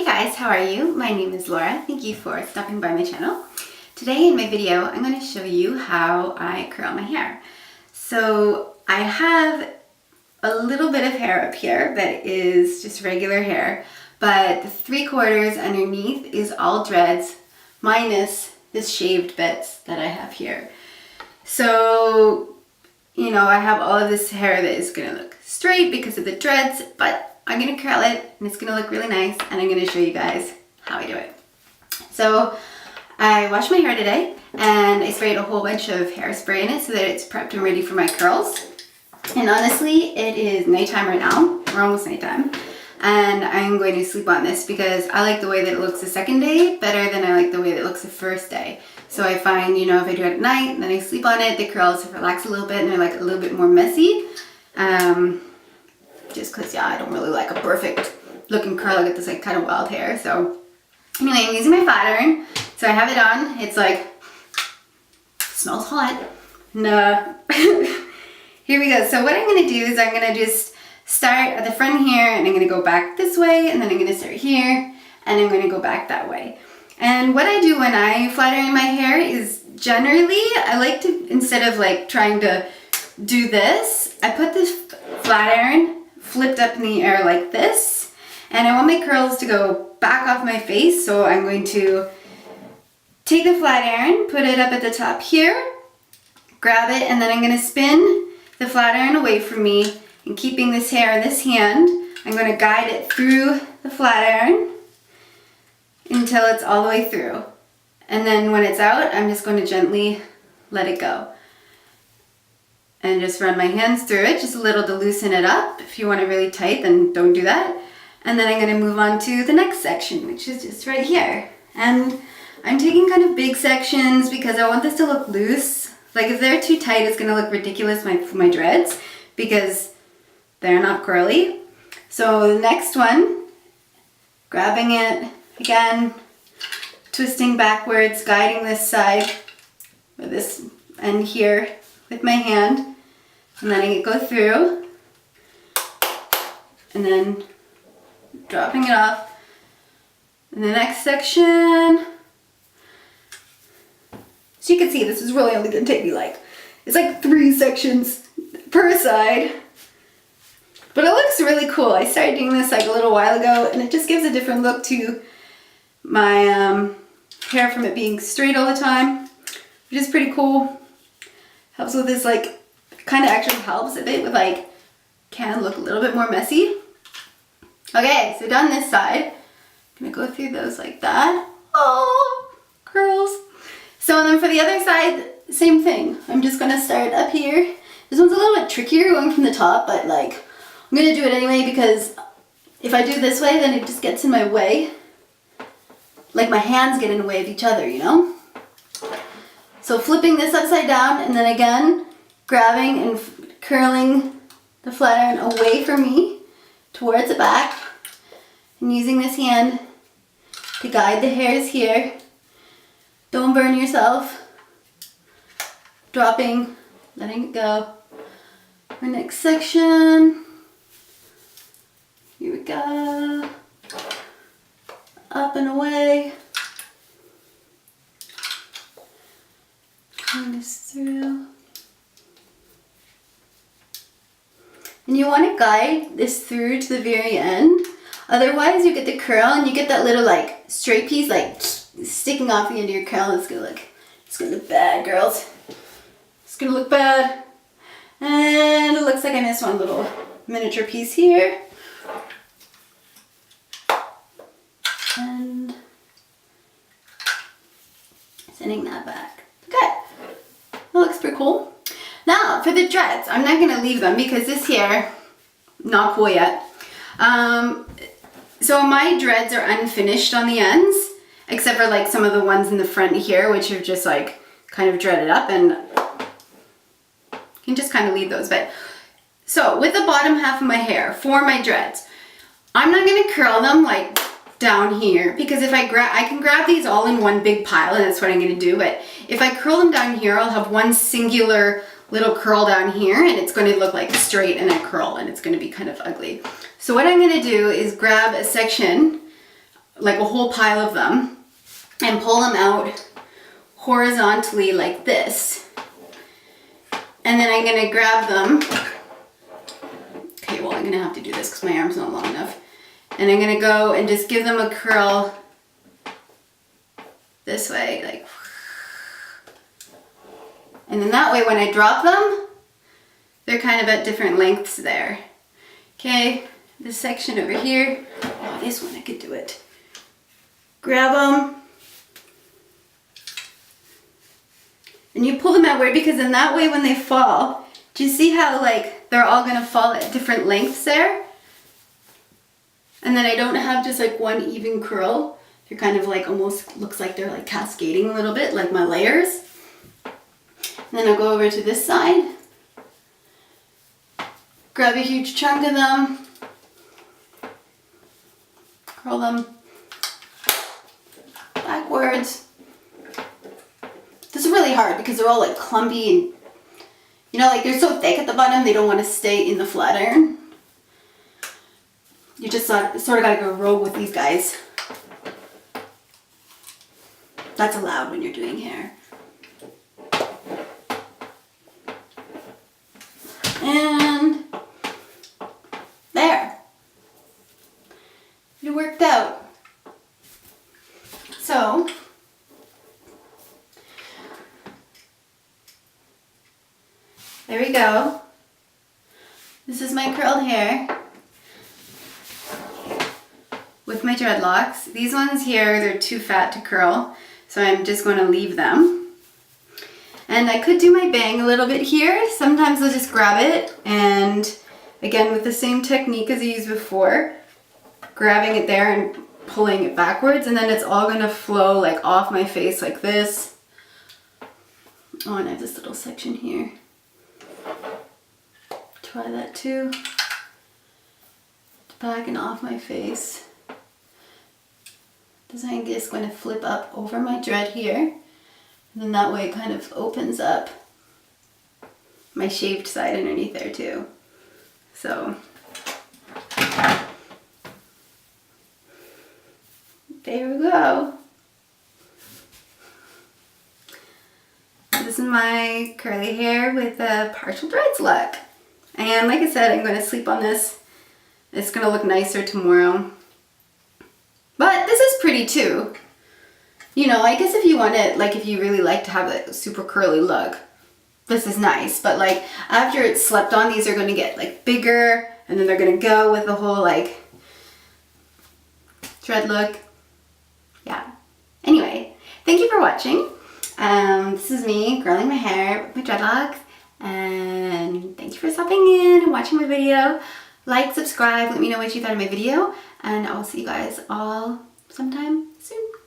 guys, how are you? My name is Laura. Thank you for stopping by my channel. Today in my video, I'm going to show you how I curl my hair. So I have a little bit of hair up here that is just regular hair, but the 3/4 underneath is all dreads minus this shaved bits that I have here. So, you know, I have all of this hair that is going to look straight because of the dreads, but I'm going to curl it and it's going to look really nice, and I'm going to show you guys how I do it. So I washed my hair today and I sprayed a whole bunch of hairspray in it so that it's prepped and ready for my curls. And honestly, it is nighttime right now. We're almost nighttime. And I'm going to sleep on this because I like the way that it looks the second day better than I like the way that it looks the first day. So I find, you know, if I do it at night and then I sleep on it, the curls relax a little bit and they're like a little bit more messy. Just because, yeah, I don't really like a perfect looking curl. I get this like kind of wild hair. So anyway, I'm using my flat iron. So I have it on. It's like, smells hot. No. Here we go. So what I'm going to do is I'm going to just start at the front here and I'm going to go back this way, and then I'm going to start here and I'm going to go back that way. And what I do when I flat iron my hair is generally I like to, instead of like trying to do this, I put this flat iron flipped up in the air like this, and I want my curls to go back off my face. So I'm going to take the flat iron, put it up at the top here, grab it, and then I'm going to spin the flat iron away from me, and keeping this hair in this hand, I'm going to guide it through the flat iron until it's all the way through. And then when it's out, I'm just going to gently let it go. And just run my hands through it, just a little to loosen it up. If you want it really tight, then don't do that. And then I'm going to move on to the next section, which is just right here. And I'm taking kind of big sections because I want this to look loose. Like if they're too tight, it's going to look ridiculous for my dreads because they're not curly. So the next one, grabbing it again, twisting backwards, guiding this side with this end here with my hand, and letting it go through, and then dropping it off in the next section. So you can see this is really only going to take me it's like 3 sections per side. But it looks really cool. I started doing this like a little while ago, and it just gives a different look to my hair from it being straight all the time, which is pretty cool. Helps with this, like, kind of actually helps a bit with like, can look a little bit more messy. Okay, so done this side. I'm gonna go through those like that. Oh, curls. So then for the other side, same thing. I'm just gonna start up here. This one's a little bit trickier going from the top, but like, I'm gonna do it anyway because if I do this way, then it just gets in my way. Like my hands get in the way of each other, you know? So flipping this upside down, and then again, grabbing and curling the flat iron away from me towards the back, and using this hand to guide the hairs here. Don't burn yourself. Dropping, letting it go. Our next section. Here we go. Up and away. Run this through. And you want to guide this through to the very end. Otherwise you get the curl and you get that little like straight piece like sticking off the end of your curl, and it's gonna look bad, girls. It's gonna look bad. And it looks like I missed one little miniature piece here. And sending that back. Okay. That looks pretty cool. Now for the dreads, I'm not going to leave them because this hair, not cool yet. So my dreads are unfinished on the ends, except for like some of the ones in the front here, which are just like kind of dreaded up, and you can just kind of leave those. But so with the bottom half of my hair for my dreads, I'm not going to curl them like down here because if I can grab these all in one big pile, and that's what I'm going to do. But if I curl them down here, I'll have one singular little curl down here, and it's going to look like straight and a curl, and it's going to be kind of ugly. So what I'm going to do is grab a section like a whole pile of them, and pull them out horizontally like this. And then I'm gonna grab them. Okay, well, I'm gonna have to do this because my arm's not long enough. And I'm gonna go and just give them a curl this way, like. And then that way when I drop them, they're kind of at different lengths there. Okay, this section over here. Oh, this one I could do it. Grab them. And you pull them outward because then that way when they fall, do you see how like they're all gonna fall at different lengths there? And then I don't have just like one even curl. They're kind of like almost looks like they're like cascading a little bit, like my layers. And then I'll go over to this side. Grab a huge chunk of them. Curl them backwards. This is really hard because they're all like clumpy and, you know, like they're so thick at the bottom they don't want to stay in the flat iron. You just sort of gotta go rogue with these guys. That's allowed when you're doing hair. And there. It worked out. So, there we go. This is my curled hair with my dreadlocks. These ones here, they're too fat to curl, so I'm just going to leave them. And I could do my bang a little bit here. Sometimes I'll just grab it and again with the same technique as I used before, grabbing it there and pulling it backwards, and then it's all going to flow like off my face like this. Oh, and I have this little section here. Try that too. Back and off my face. This I'm just going to flip up over my dread here. And then that way it kind of opens up my shaved side underneath there too. So there we go. This is my curly hair with a partial dreads look. And like I said, I'm going to sleep on this. It's going to look nicer tomorrow. But this is pretty too. You know, I guess if you want it, like if you really like to have a super curly look, this is nice. But like after it's slept on, these are going to get like bigger and then they're going to go with the whole like dread look. Yeah. Anyway, thank you for watching. This is me curling my hair with my dreadlocks. And thank you for stopping in and watching my video. Like, subscribe, let me know what you thought of my video. And I'll see you guys all sometime soon.